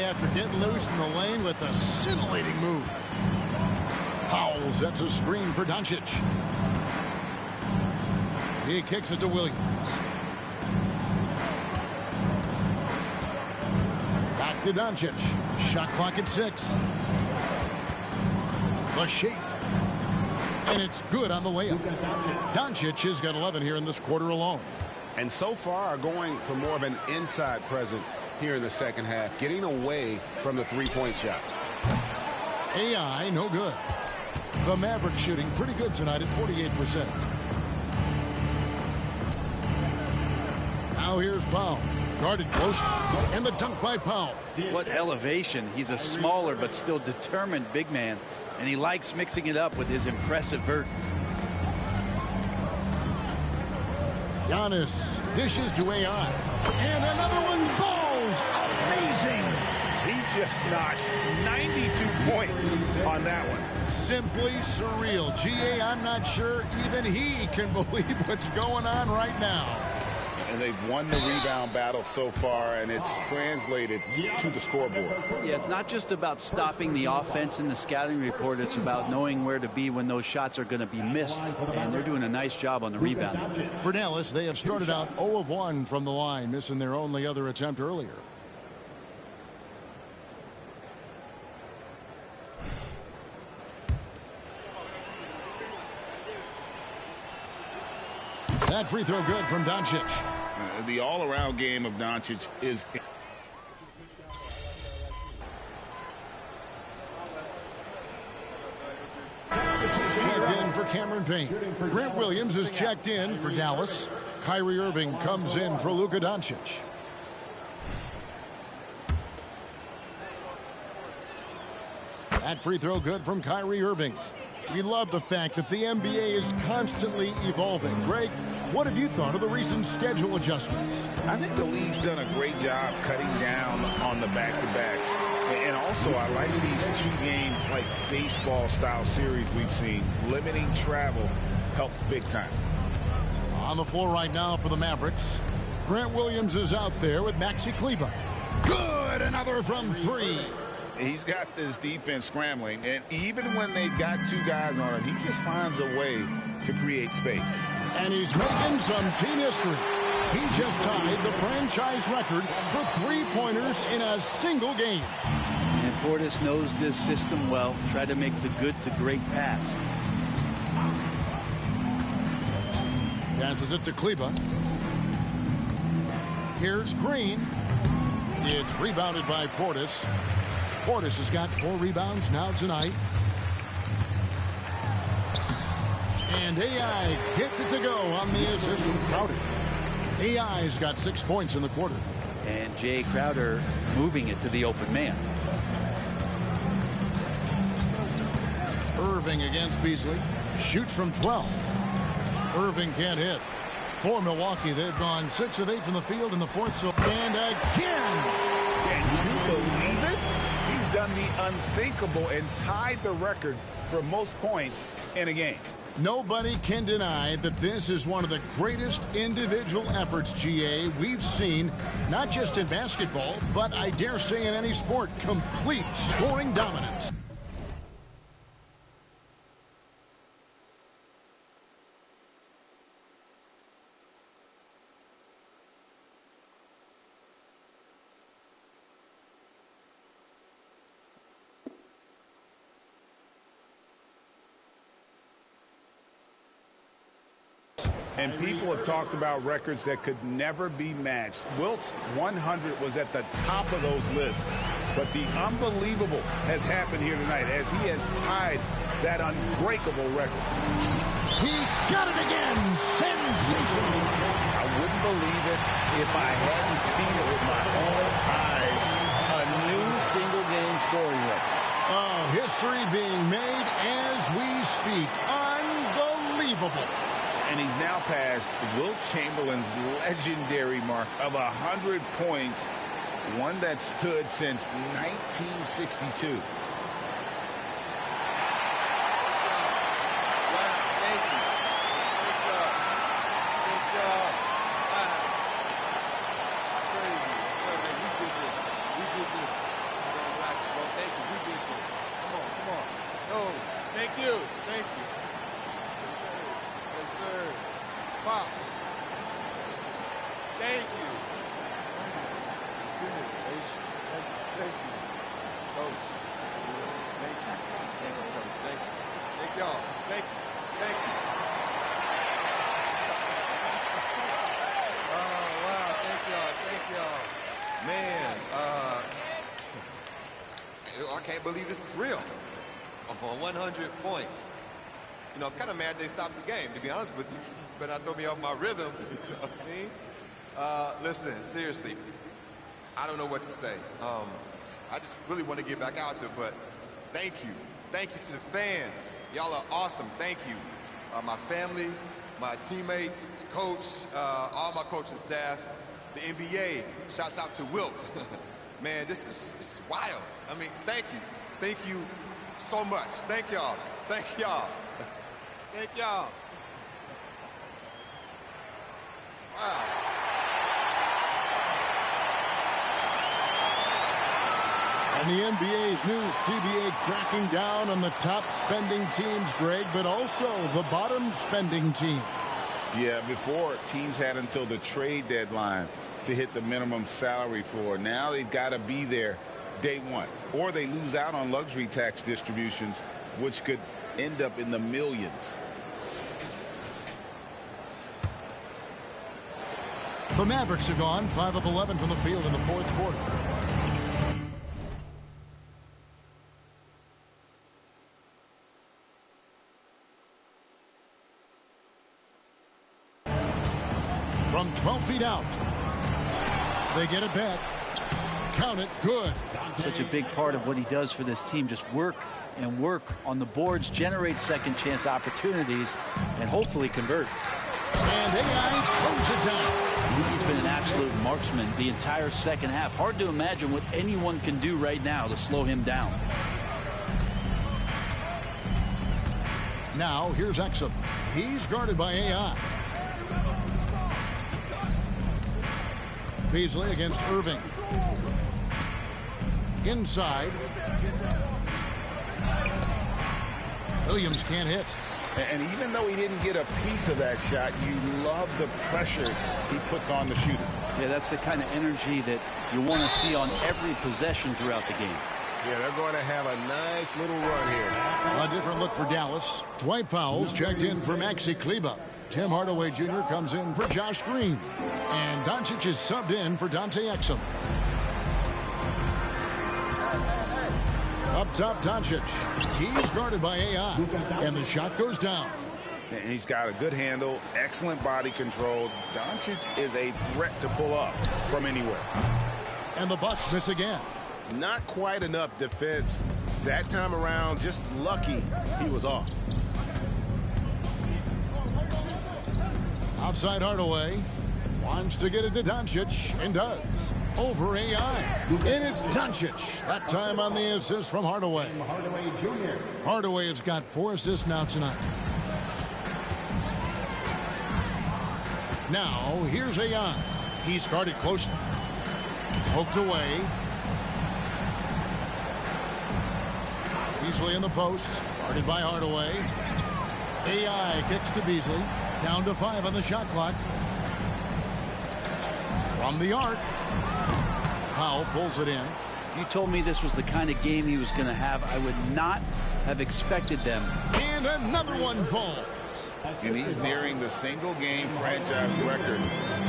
after getting loose in the lane with a scintillating move. Powell sets a screen for Doncic. He kicks it to Williams. Back to Doncic. Shot clock at 6. The shake. And it's good on the layup. Doncic has got 11 here in this quarter alone. And so far are going for more of an inside presence here in the second half, getting away from the three-point shot. AI, no good. The Mavericks shooting pretty good tonight at 48%. Now here's Powell. Guarded close. And the dunk by Powell. What elevation. He's a smaller but still determined big man. And he likes mixing it up with his impressive vert. Giannis dishes to AI. And another one falls. Amazing. He's just notched 92 points on that one. Simply surreal. GA, I'm not sure even he can believe what's going on right now. And they've won the rebound battle so far, and it's translated to the scoreboard. Yeah, it's not just about stopping the offense in the scouting report. It's about knowing where to be when those shots are going to be missed. And they're doing a nice job on the rebound. For Dallas, they have started out 0 of 1 from the line, missing their only other attempt earlier. That free throw good from Doncic. The all-around game of Doncic is... Checked in for Cameron Payne. Grant Williams is checked in for Dallas. Kyrie Irving comes in for Luka Doncic. That free throw good from Kyrie Irving. We love the fact that the NBA is constantly evolving. Greg, what have you thought of the recent schedule adjustments? I think the league's done a great job cutting down on the back-to-backs. And also, I like these two-game, like, baseball-style series we've seen. Limiting travel helps big time. On the floor right now for the Mavericks, Grant Williams is out there with Maxi Kleber. Good! Another from 3. He's got this defense scrambling, and even when they've got two guys on him, he just finds a way to create space. And he's making some team history. He just tied the franchise record for three-pointers in a single game. And Portis knows this system well. Try to make the good to great pass. Passes it to Kleber. Here's Green. It's rebounded by Portis. Portis has got 4 rebounds now tonight. And AI gets it to go on the assist from Crowder. AI's got 6 points in the quarter. And Jay Crowder moving it to the open man. Irving against Beasley. Shoots from 12. Irving can't hit. For Milwaukee, they've gone 6 of 8 from the field in the fourth. So and again. Can you believe it? He's done the unthinkable and tied the record for most points in a game. Nobody can deny that this is one of the greatest individual efforts, GA, we've seen, not just in basketball, but I dare say in any sport. Complete scoring dominance. And people have talked about records that could never be matched. Wilt's 100 was at the top of those lists. But the unbelievable has happened here tonight as he has tied that unbreakable record. He got it again. Sensational. I wouldn't believe it if I hadn't seen it with my own eyes. A new single-game scoring record. Oh, history being made as we speak. Unbelievable. And he's now passed Wilt Chamberlain's legendary mark of 100 points, one that stood since 1962. Come on. Oh, thank you. Yes, sir. Wow. Thank you. Thank you, Coach. Thank you, Coach. Thank y'all. Thank you. Oh, wow. Thank y'all. Man, I can't believe this is real. On 100 points. You know, I'm kind of mad they stopped the game, to be honest with you. But I throw me off my rhythm. You know what I mean? Listen, seriously, I don't know what to say. I just really want to get back out there, but thank you. Thank you to the fans. Y'all are awesome. Thank you. My family, my teammates, coach, all my coaching staff, the NBA. Shouts out to Wilt. Man, this is wild. I mean, thank you. Thank you so much. Thank y'all. Thank y'all. Thank y'all. Wow. And the NBA's new CBA cracking down on the top spending teams, Greg, but also the bottom spending teams. Yeah, before teams had until the trade deadline to hit the minimum salary floor. Now they've got to be there day one, or they lose out on luxury tax distributions, which could end up in the millions. The Mavericks are gone 5 of 11 from the field in the fourth quarter. From 12 feet out, they get it back. Count it, good. Such a big part of what he does for this team, just work and work on the boards, generate second chance opportunities, and hopefully convert. And AI throws it down. He's been an absolute marksman the entire second half. Hard to imagine what anyone can do right now to slow him down. Now, here's Exum. He's guarded by AI. Beasley against Irving. Inside. Williams can't hit. And even though he didn't get a piece of that shot, you love the pressure he puts on the shooter. Yeah, that's the kind of energy that you want to see on every possession throughout the game. Yeah, they're going to have a nice little run here. A different look for Dallas. Dwight Powell's checked in for Maxi Kleba. Tim Hardaway Jr. comes in for Josh Green. And Doncic is subbed in for Dante Exum. Up top, Doncic. He's guarded by AI. And the shot goes down. And he's got a good handle, excellent body control. Doncic is a threat to pull up from anywhere. And the Bucks miss again. Not quite enough defense. That time around, just lucky he was off. Outside Hardaway. Wants to get it to Doncic, and does. Over AI. And it's Doncic. That time on the assist from Hardaway. Hardaway has got 4 assists now tonight. Now, here's AI. He's guarded closely. Poked away. Beasley in the post. Guarded by Hardaway. AI kicks to Beasley. Down to 5 on the shot clock. From the arc. Powell pulls it in. If you told me this was the kind of game he was going to have, I would not have expected them. And another one falls. And he's nearing the single-game franchise record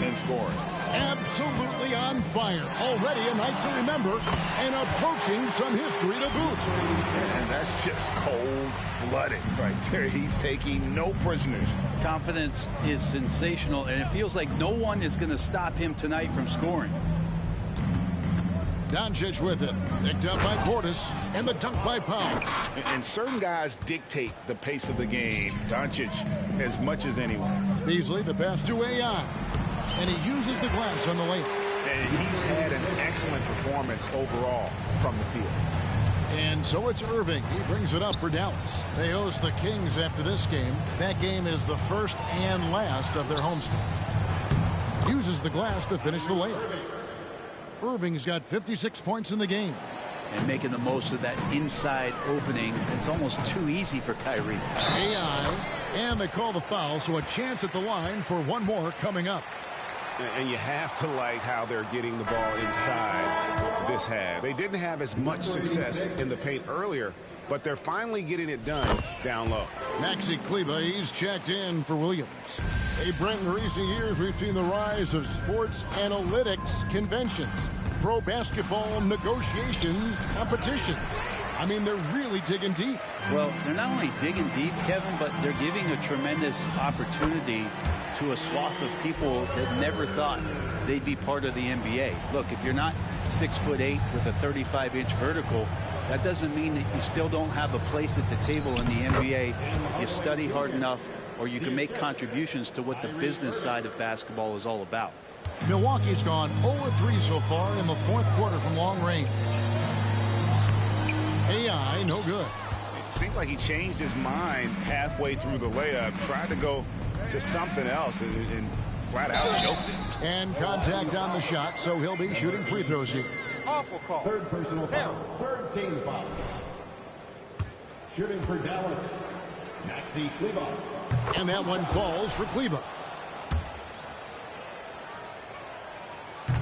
in scoring. Absolutely on fire. Already a night to remember and approaching some history to boot. And that's just cold-blooded right there. He's taking no prisoners. Confidence is sensational, and it feels like no one is going to stop him tonight from scoring. Doncic with it. Picked up by Portis. And the dunk by Powell. And certain guys dictate the pace of the game. Doncic as much as anyone. Beasley, the pass to AI. And he uses the glass on the layup. And he's had an excellent performance overall from the field. And so it's Irving. He brings it up for Dallas. They host the Kings after this game. That game is the first and last of their homestand. Uses the glass to finish the layup. Irving's got 56 points in the game. and making the most of that inside opening. It's almost too easy for Kyrie. AI, and they call the foul, so a chance at the line for one more coming up. And you have to like how they're getting the ball inside this half. They didn't have as much success in the paint earlier, but they're finally getting it done down low. Maxi Kleber, he's checked in for Williams. Hey, Brent, in recent years, we've seen the rise of sports analytics conventions, pro basketball negotiation competitions. I mean, they're really digging deep. Well, they're not only digging deep, Kevin, but they're giving a tremendous opportunity to a swath of people that never thought they'd be part of the NBA. Look, if you're not 6'8" with a 35-inch vertical, that doesn't mean that you still don't have a place at the table in the NBA if you study hard enough, or you can make contributions to what the business side of basketball is all about. Milwaukee's gone 0-3 so far in the fourth quarter from long range. AI, no good. It seemed like he changed his mind halfway through the layup, tried to go to something else, and flat out choked it. And contact on the shot, so he'll be shooting free throws here. Awful call. Third personal foul. Third team foul. Shooting for Dallas, Maxi Kleber. And that one falls for Kleber.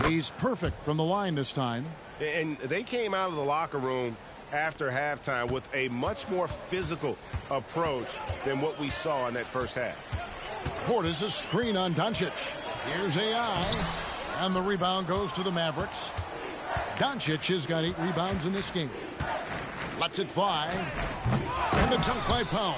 He's perfect from the line this time. And they came out of the locker room after halftime with a much more physical approach than what we saw in that first half. Portis a screen on Doncic. Here's AI. And the rebound goes to the Mavericks. Doncic has got 8 rebounds in this game. Lets it fly. And the dunk by Powell.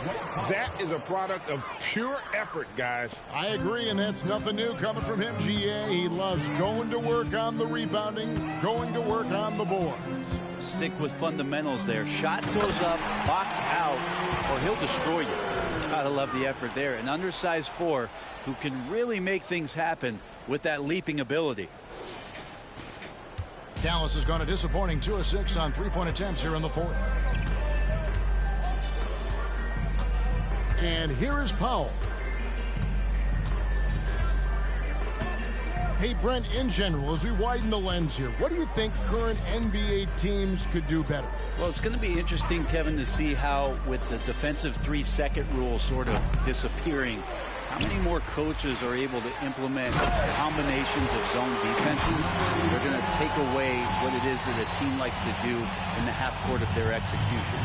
That is a product of pure effort, guys. I agree, and that's nothing new coming from him, GA. He loves going to work on the rebounding, going to work on the boards. Stick with fundamentals there. Shot goes up, box out, or he'll destroy you. Gotta love the effort there. An undersized 4 who can really make things happen with that leaping ability. Dallas has gone a disappointing 2 of 6 on 3-point attempts here in the fourth. And here is Powell. Hey, Brent, in general, as we widen the lens here, what do you think current NBA teams could do better? Well, it's going to be interesting, Kevin, to see how, with the defensive 3-second rule sort of disappearing, how many more coaches are able to implement combinations of zone defenses? They're going to take away what it is that a team likes to do in the half court of their execution.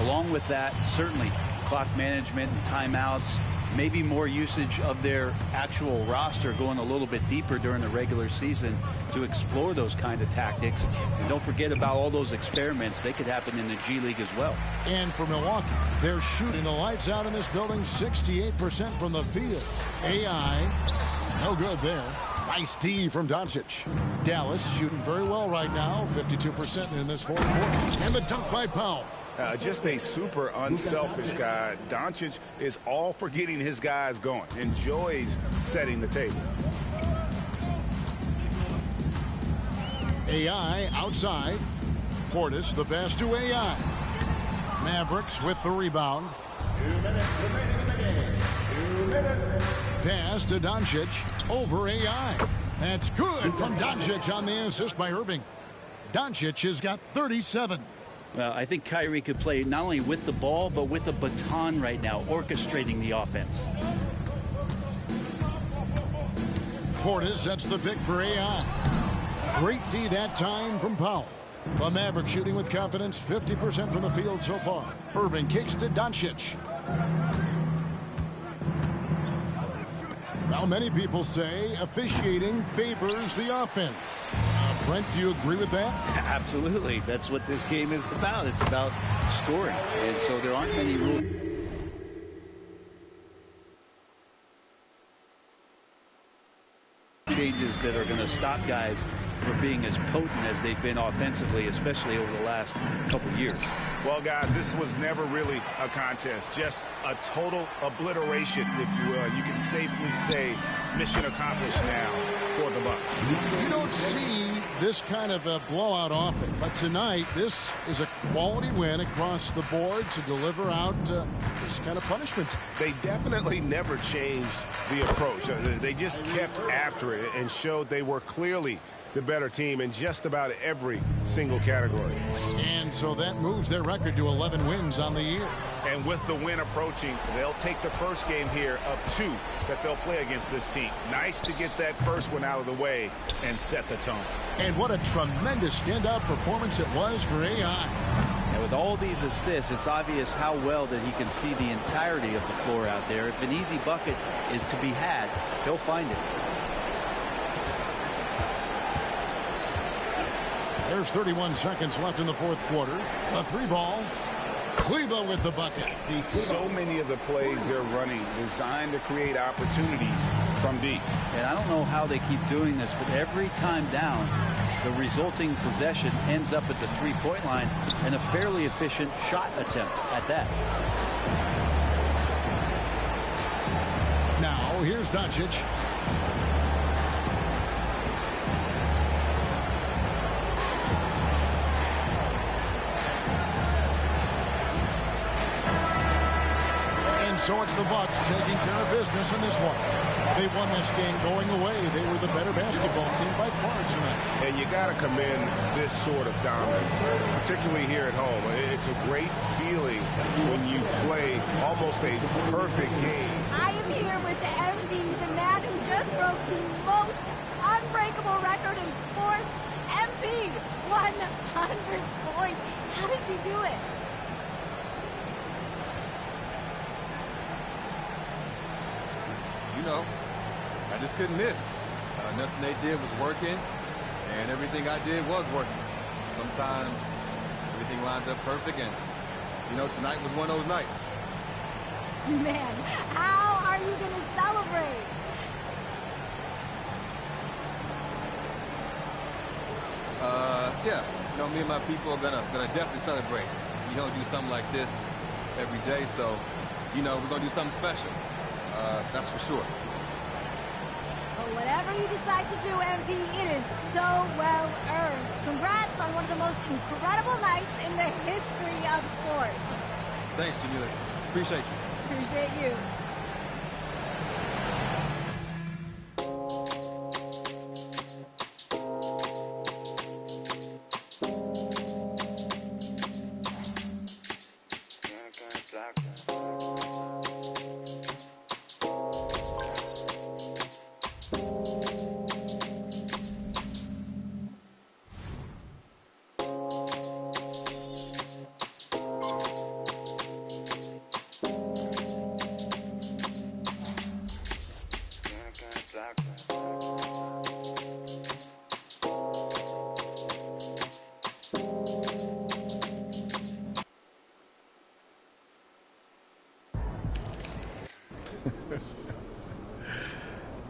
Along with that, certainly clock management and timeouts, maybe more usage of their actual roster going a little bit deeper during the regular season to explore those kind of tactics. And don't forget about all those experiments. They could happen in the G League as well. And for Milwaukee, they're shooting the lights out in this building, 68% from the field. AI, no good there. Nice D from Doncic. Dallas shooting very well right now, 52% in this fourth quarter. And the dunk by Powell. Just a super unselfish guy. Doncic is all for getting his guys going. Enjoys setting the table. AI outside. Portis, the pass to AI. Mavericks with the rebound. 2 minutes remaining in the game. 2 minutes. Pass to Doncic over AI. That's good from Doncic on the assist by Irving. Doncic has got 37. Well, I think Kyrie could play not only with the ball, but with the baton right now, orchestrating the offense. Portis sets the pick for AI. Great D that time from Powell. The Mavericks shooting with confidence, 50% from the field so far. Irving kicks to Doncic. Well, many people say officiating favors the offense. Brent, do you agree with that? Absolutely. That's what this game is about. It's about scoring. And so there aren't many rules. Changes that are going to stop guys from being as potent as they've been offensively, especially over the last couple years. Well, guys, this was never really a contest, just a total obliteration, if you will. You can safely say mission accomplished now for the Bucks. You don't see this kind of a blowout often, but tonight this is a quality win across the board to deliver out this kind of punishment. They definitely never changed the approach. They just kept after it and showed they were clearly the better team in just about every single category. And so that moves their record to 11 wins on the year. And with the win approaching, they'll take the first game here of 2 that they'll play against this team. Nice to get that first one out of the way and set the tone. And what a tremendous standout performance it was for AI. And with all these assists, it's obvious how well that he can see the entirety of the floor out there. If an easy bucket is to be had, he'll find it. There's 31 seconds left in the fourth quarter. A 3-ball. Kleba with the bucket. So many of the plays they're running designed to create opportunities from deep. And I don't know how they keep doing this, but every time down, the resulting possession ends up at the three-point line and a fairly efficient shot attempt at that. Now, here's Doncic. So it's the Bucks taking care of business in this one. They won this game going away. They were the better basketball team by far tonight. And you got to commend this sort of dominance, particularly here at home. It's a great feeling when you play almost a perfect game. I am here with the MV, the man who just broke the most unbreakable record in sports. MV, 100 points. How did you do it? You know, I just couldn't miss. Nothing they did was working, and everything I did was working. Sometimes everything lines up perfect, and, you know, tonight was one of those nights. Man, how are you going to celebrate? Yeah, you know, me and my people are gonna definitely celebrate. We don't do something like this every day, so, you know, we're gonna do something special. That's for sure. But whatever you decide to do, MV, it is so well earned. Congrats on one of the most incredible nights in the history of sports. Thanks, Jamila. Appreciate you. Appreciate you.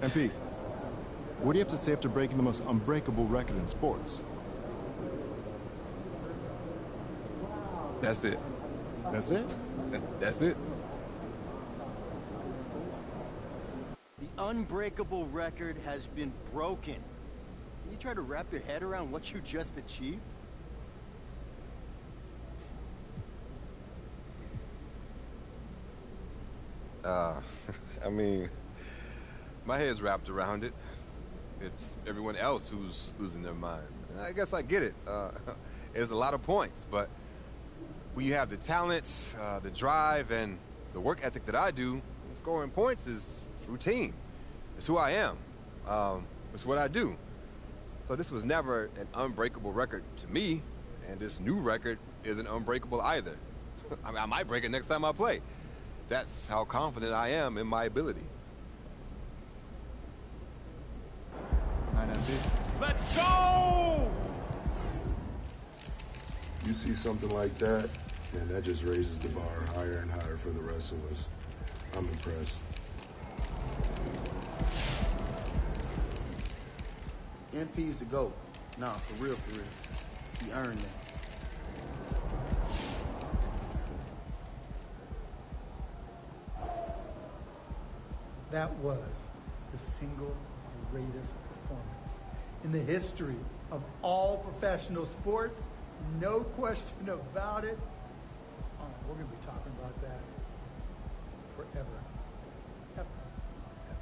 MP, what do you have to say after breaking the most unbreakable record in sports? That's it. That's it? That's it. The unbreakable record has been broken. Can you try to wrap your head around what you just achieved? I mean, my head's wrapped around it. It's everyone else who's losing their minds. And I guess I get it. It's a lot of points, but when you have the talent, the drive, and the work ethic that I do, scoring points is routine. It's who I am. It's what I do. So this was never an unbreakable record to me, and this new record isn't unbreakable either. I mean, I might break it next time I play. That's how confident I am in my ability. Let's go! You see something like that, and that just raises the bar higher and higher for the rest of us. I'm impressed. MP's the GOAT. Nah, for real, for real. He earned that. That was the single greatest performance in the history of all professional sports. No question about it. We're going to be talking about that forever. Ever. Ever.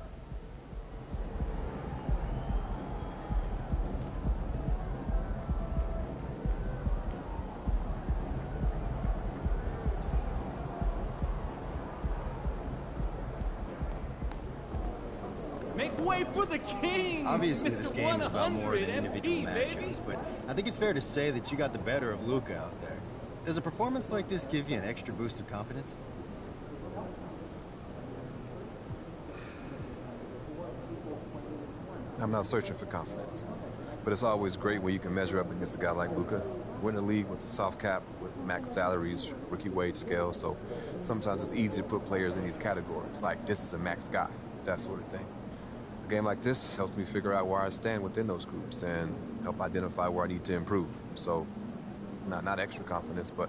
way for the king. Obviously, Mr. this game is about more than 100 individual MP, matchups, baby. but I think it's fair to say that you got the better of Luka out there. Does a performance like this give you an extra boost of confidence? I'm not searching for confidence, but it's always great when you can measure up against a guy like Luka. We're in a league with the soft cap, with max salaries, rookie wage scale, so sometimes it's easy to put players in these categories, like this is a max guy, that sort of thing. A game like this helps me figure out where I stand within those groups and help identify where I need to improve. So, not extra confidence, but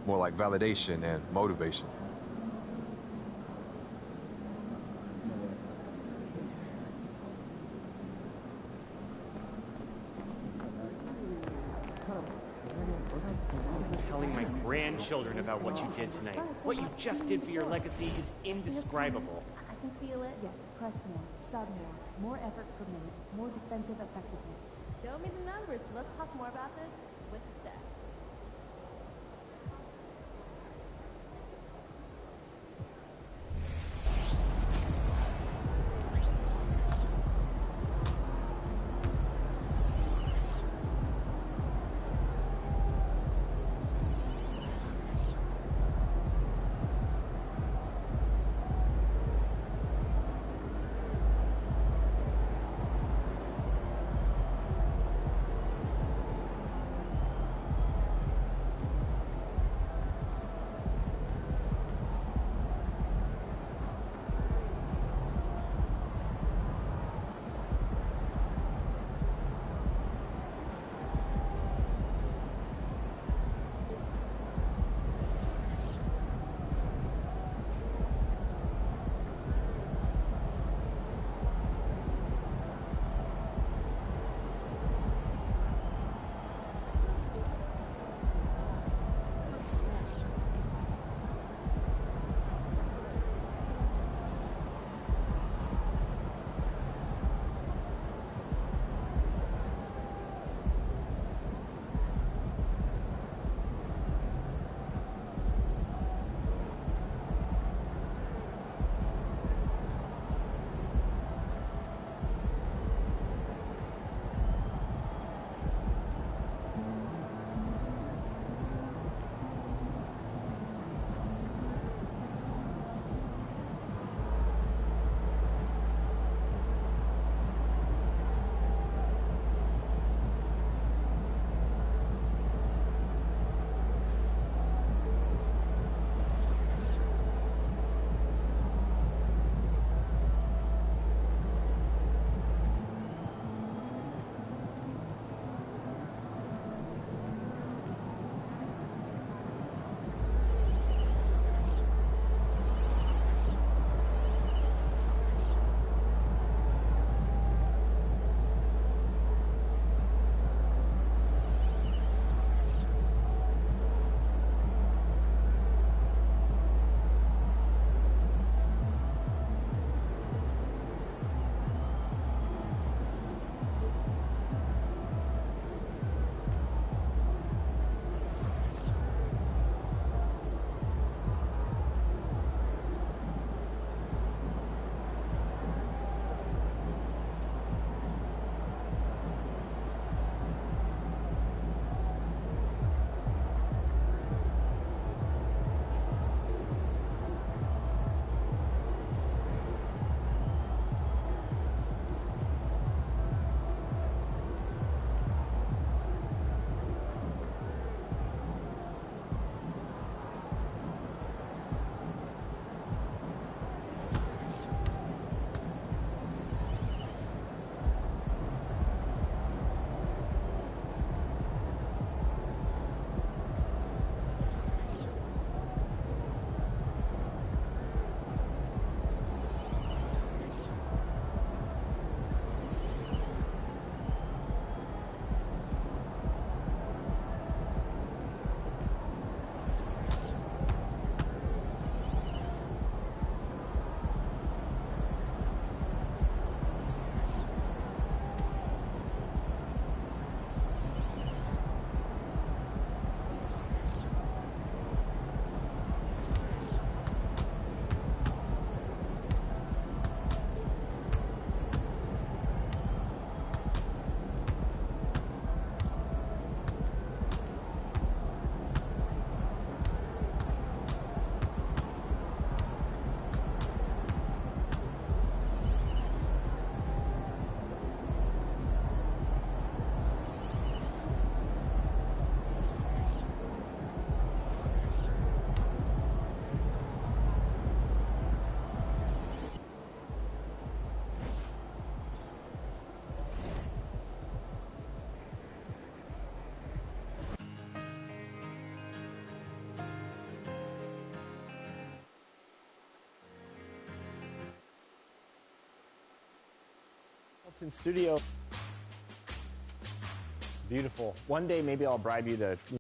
more like validation and motivation. Telling my grandchildren about what you did tonight. What you just did for your legacy is indescribable. I can feel it. Yes, press more, sub more effort per minute, more defensive effectiveness. Show me the numbers. Let's talk more about this with the stats. In studio. Beautiful. One day maybe I'll bribe you to